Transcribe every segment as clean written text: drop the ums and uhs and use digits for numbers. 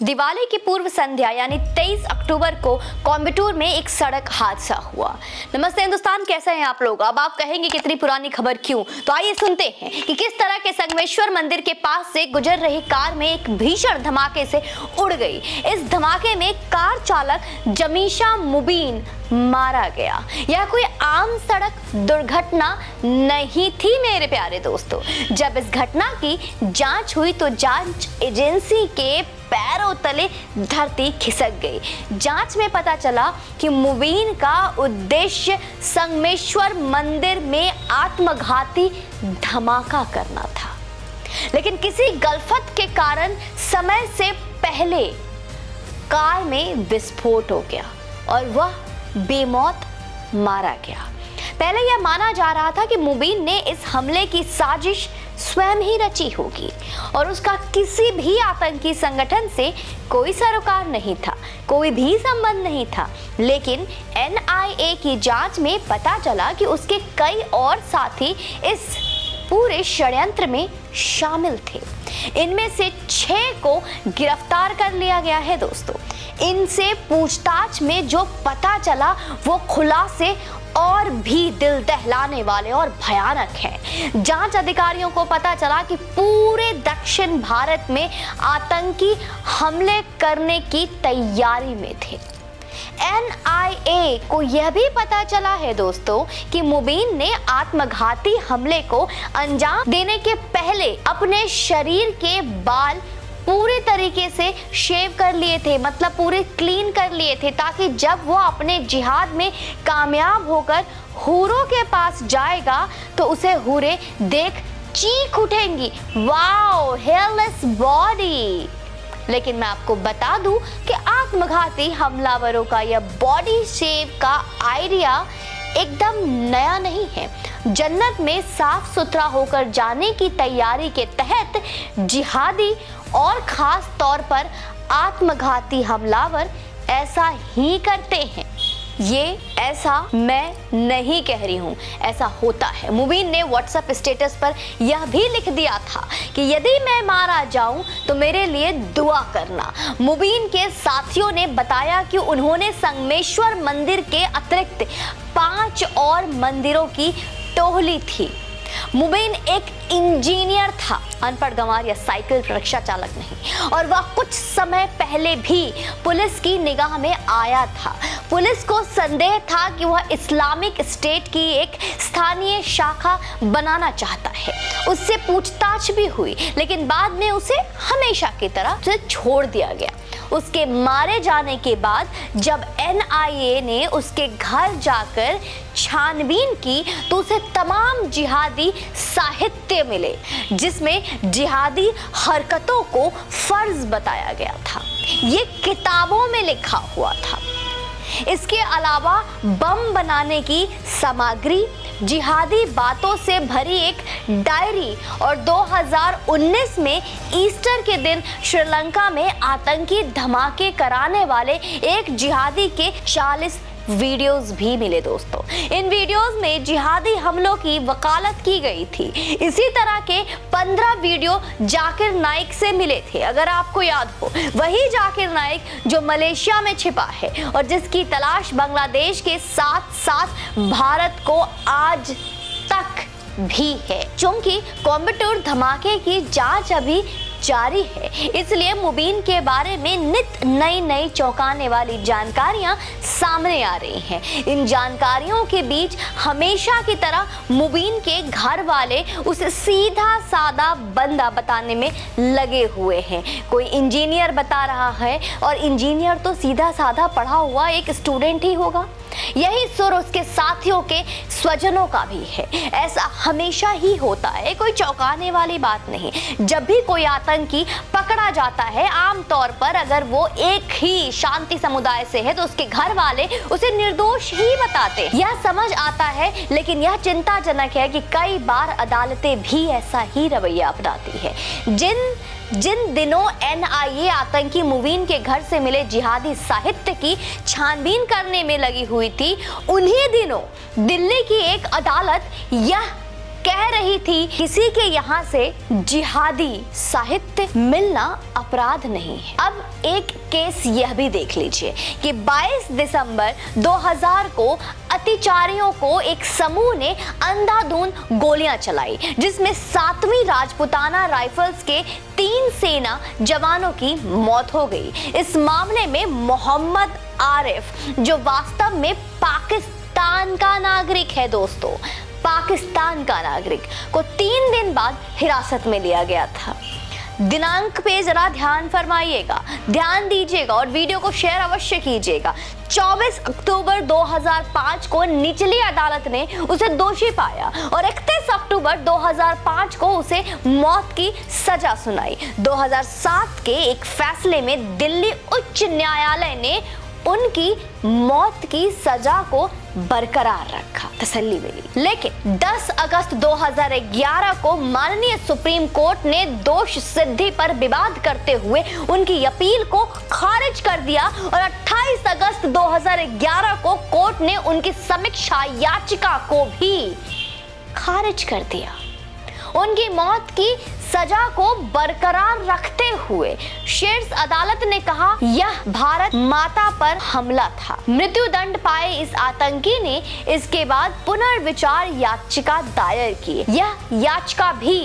दिवाली की पूर्व संध्या यानी 23 अक्टूबर को कोयम्बटूर में एक सड़क हादसा हुआ। नमस्ते हिंदुस्तान, कैसे हैं आप लोग। अब आप कहेंगे कितनी पुरानी खबर क्यों, तो आइए सुनते हैं कि किस तरह के संगमेश्वर मंदिर के पास से गुजर रही कार में एक भीषण धमाके से उड़ गई। इस धमाके में कार चालक जमीशा मुबीन मारा गया। यह कोई आम सड़क दुर्घटना नहीं थी मेरे प्यारे दोस्तों। जब इस घटना की जांच हुई तो जांच एजेंसी के पैरों तले धरती खिसक गई। जांच में पता चला कि मुबीन का उद्देश्य संगमेश्वर मंदिर में आत्मघाती धमाका करना था, लेकिन किसी गलफत के कारण समय से पहले कार में विस्फोट हो गया और वह बेमौत मारा गया। पहले यह माना जा रहा था कि मुबीन ने इस हमले की साजिश स्वयं ही रची होगी और उसका किसी भी आतंकी संगठन से कोई सरोकार नहीं था, कोई भी संबंध नहीं था। लेकिन NIA की जांच में पता चला कि उसके कई और साथी इस पूरे षड्यंत्र में शामिल थे। इनमें से 6 को गिरफ्तार कर लिया गया है दोस्तों। इनसे पूछताछ में जो पता चला वो खुलासे और भी दिल दहलाने वाले और भयानक हैं। जांच अधिकारियों को पता चला कि पूरे दक्षिण भारत में आतंकी हमले करने की तैयारी में थे। NIA को यह भी पता चला है दोस्तों कि मुबीन ने आत्मघाती हमले को अंजाम देने के पहले अपने शरीर के बाल पूरे तरीके से शेव कर लिए थे, मतलब पूरे क्लीन कर लिए थे, ताकि जब वो अपने जिहाद में कामयाब होकर हूरों के पास जाएगा तो उसे हूरें देख चीख उठेंगी, वाओ हेयरलेस बॉडी। लेकिन मैं आपको बता दूं कि आत्मघाती हमलावरों का यह बॉडी शेव का आइडिया एकदम नया नहीं है। जन्नत में साफ सुथरा होकर जाने की तैयारी के तहत जिहादी और खास तौर पर आत्मघाती हमलावर ऐसा ही करते हैं। ये ऐसा मैं नहीं कह रही हूँ, ऐसा होता है। मुबीन ने व्हाट्सएप स्टेटस पर यह भी लिख दिया था कि यदि मैं मारा जाऊं तो मेरे लिए दुआ करना। मुबीन के साथियों ने बताया कि उन्होंने संगमेश्वर मंदिर के अतिरिक्त 5 और मंदिरों की टोहली थी। मुबीन एक इंजीनियर था, अनपढ़ गंवार या साइकिल रिक्शा चालक नहीं, और वह कुछ समय पहले भी पुलिस की निगाह में आया था। पुलिस को संदेह था कि वह इस्लामिक स्टेट की एक स्थानीय शाखा बनाना चाहता है। उससे पूछताछ भी हुई, लेकिन बाद में उसे हमेशा की तरह छोड़ दिया गया। उसके मारे जाने के बाद जब NIA ने उसके घर जाकर छानबीन की तो उसे तमाम जिहादी साहित्य मिले, जिसमें जिहादी हरकतों को फर्ज बताया गया था। ये किताबों में लिखा हुआ था। इसके अलावा बम बनाने की सामग्री, जिहादी बातों से भरी एक डायरी और 2019 में ईस्टर के दिन श्रीलंका में आतंकी धमाके कराने वाले एक जिहादी के 40 वीडियोस भी मिले दोस्तों। इन वीडियोस में जिहादी हमलों की वकालत की गई थी। इसी तरह के 15 वीडियो जाकिर नाइक से मिले थे, अगर आपको याद हो, वही जाकिर नाइक जो मलेशिया में छिपा है और जिसकी तलाश बांग्लादेश के साथ साथ भारत को आज तक भी है। चूंकि कोयम्बटूर धमाके की जांच अभी जारी है, इसलिए मुबीन के बारे में नित नई चौंकाने वाली जानकारियां सामने आ रही हैं। इन जानकारियों के बीच हमेशा की तरह मुबीन के घर वाले उसे सीधा साधा बंदा बताने में लगे हुए हैं। कोई इंजीनियर बता रहा है, और इंजीनियर तो सीधा साधा पढ़ा हुआ एक स्टूडेंट ही होगा। यही सुर उसके साथियों के स्वजनों का भी है। ऐसा हमेशा ही होता है, कोई चौंकाने वाली बात नहीं। जब भी कोई आतंकी पकड़ा जाता है, आमतौर पर अगर वो एक ही शांति समुदाय से है तो उसके घर वाले उसे निर्दोष ही बताते। यह समझ आता है, लेकिन यह चिंताजनक है कि कई बार अदालतें भी ऐसा ही रवैया अपनाती है। जिन दिनों NIA आतंकी मुबीन के घर से मिले जिहादी साहित्य की छानबीन करने में लगी हुई थी, उन्हीं दिनों दिल्ली की एक अदालत यह कह रही थी किसी के यहाँ से जिहादी साहित्य मिलना अपराध नहीं है। अब एक केस यह भी देख लीजिए कि 22 दिसंबर 2000 को अतिचारियों को एक समूह ने अंधाधुंध गोलियां चलाई, जिसमें 7वीं राजपुताना राइफल्स के 3 सेना जवानों की मौत हो गई। इस मामले में मोहम्मद आरिफ, जो वास्तव में पाकिस्तान का नागरिक है दोस्तों, पाकिस्तान का नागरिक, को 3 दिन बाद हिरासत में लिया गया था। दिनांक पे जरा ध्यान फरमाइएगा, ध्यान दीजिएगा और वीडियो को शेयर अवश्य कीजिएगा। 24 अक्टूबर 2005 को निचली अदालत ने उसे दोषी पाया और 31 अक्टूबर 2005 को उसे मौत की सजा सुनाई। 2007 के एक फैसले में दिल्ली उच्च न्यायालय ने उनकी मौत की सजा को बरकरार रखा, तसल्ली मिली। लेकिन 10 अगस्त 2011 को माननीय सुप्रीम कोर्ट ने दोष सिद्धि पर विवाद करते हुए उनकी अपील को खारिज कर दिया और 28 अगस्त 2011 को कोर्ट ने उनकी समीक्षा याचिका को भी खारिज कर दिया। उनकी मौत की सजा को बरकरार रखते हुए शीर्ष अदालत ने कहा यह भारत माता पर हमला था। मृत्युदंड पाए इस आतंकी ने इसके बाद पुनर्विचार याचिका दायर की। यह याचिका भी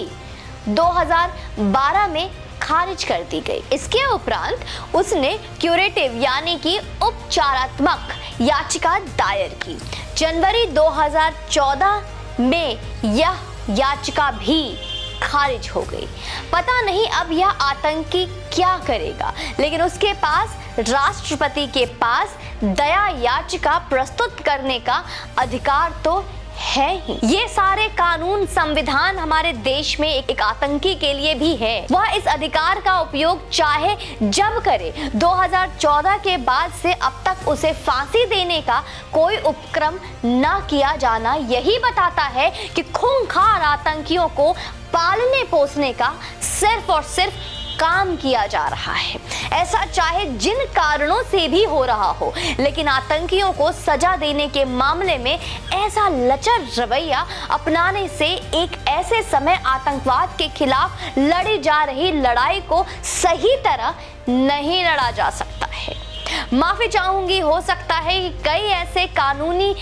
2012 में खारिज कर दी गई। इसके उपरांत उसने क्यूरेटिव यानी कि उपचारात्मक याचिका दायर की। जनवरी 2014 में यह याचिका भी खारिज हो गई। पता नहीं अब यह आतंकी क्या करेगा, लेकिन उसके पास राष्ट्रपति के पास दया याचिका प्रस्तुत करने का अधिकार तो है ही। ये सारे कानून संविधान हमारे देश में एक आतंकी के लिए भी है। वह इस अधिकार का उपयोग चाहे जब करे। 2014 के बाद से अब तक उसे फांसी देने का कोई उपक्रम न किया जाना यही बताता है कि खूंखार आतंकियों को पालने पोसने का सिर्फ और सिर्फ काम किया जा रहा है। ऐसा चाहे जिन कारणों से भी हो रहा हो, लेकिन आतंकियों को सजा देने के मामले में ऐसा लचर रवैया अपनाने से एक ऐसे समय आतंकवाद के खिलाफ लड़ी जा रही लड़ाई को सही तरह नहीं लड़ा जा सकता है। माफी चाहूंगी, हो सकता है कि कई ऐसे कानूनी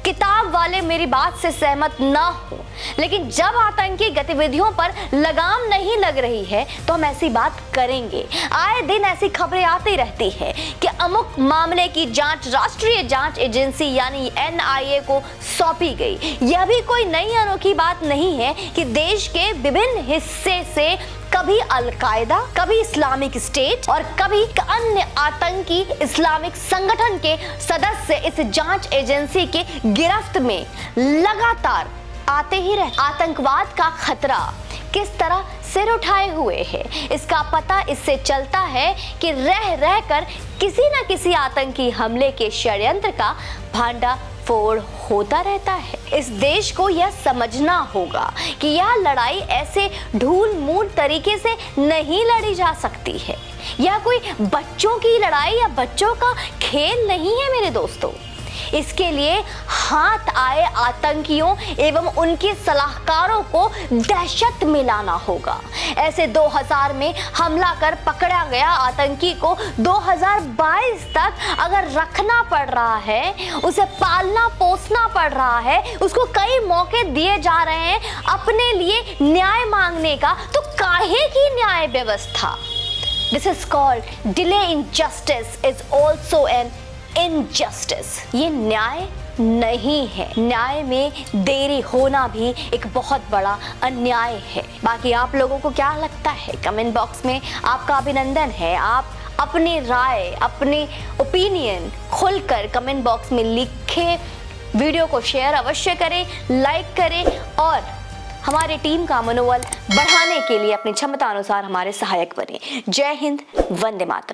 किताब वाले मेरी बात से सहमत ना हो, लेकिन जब आतंकी गतिविधियों पर लगाम नहीं लग रही है तो हम ऐसी बात करेंगे। आए दिन ऐसी खबरें आती रहती है कि अमुक मामले की जांच राष्ट्रीय जांच एजेंसी यानी NIA को सौंपी गई। यह भी कोई नई अनोखी बात नहीं है कि देश के विभिन्न हिस्से से कभी अलकायदा, कभी इस्लामिक स्टेट और कभी अन्य आतंकी इस्लामिक संगठन के सदस्य इस जांच एजेंसी के गिरफ्त में लगातार आते ही रहे। आतंकवाद का खतरा किस तरह सिर उठाए हुए है, इसका पता इससे चलता है कि रह रहकर किसी न किसी आतंकी हमले के षड्यंत्र का भांडा फोड़ होता रहता है। इस देश को यह समझना होगा कि यह लड़ाई ऐसे ढूल मूल तरीके से नहीं लड़ी जा सकती है। यह कोई बच्चों की लड़ाई या बच्चों का खेल नहीं है मेरे दोस्तों। इसके लिए हाथ आए आतंकियों एवं उनके सलाहकारों को दहशत में लाना होगा। ऐसे 2000 में हमला कर पकड़ा गया आतंकी को 2022 तक अगर रखना पड़ रहा है, उसे पालना पोसना पड़ रहा है, उसको कई मौके दिए जा रहे हैं अपने लिए न्याय मांगने का, तो काहे की न्याय व्यवस्था? This is called delay in justice is also an injustice. ये न्याय नहीं है। न्याय में देरी होना भी एक बहुत बड़ा अन्याय है। बाकी आप लोगों को क्या लगता है, कमेंट बॉक्स में आपका अभिनंदन है। आप अपनी राय, अपनी ओपिनियन खुलकर कमेंट बॉक्स में लिखें। वीडियो को शेयर अवश्य करें, लाइक करें और हमारी टीम का मनोबल बढ़ाने के लिए अपनी क्षमता अनुसार हमारे सहायक बने। जय हिंद, वंदे मातरम।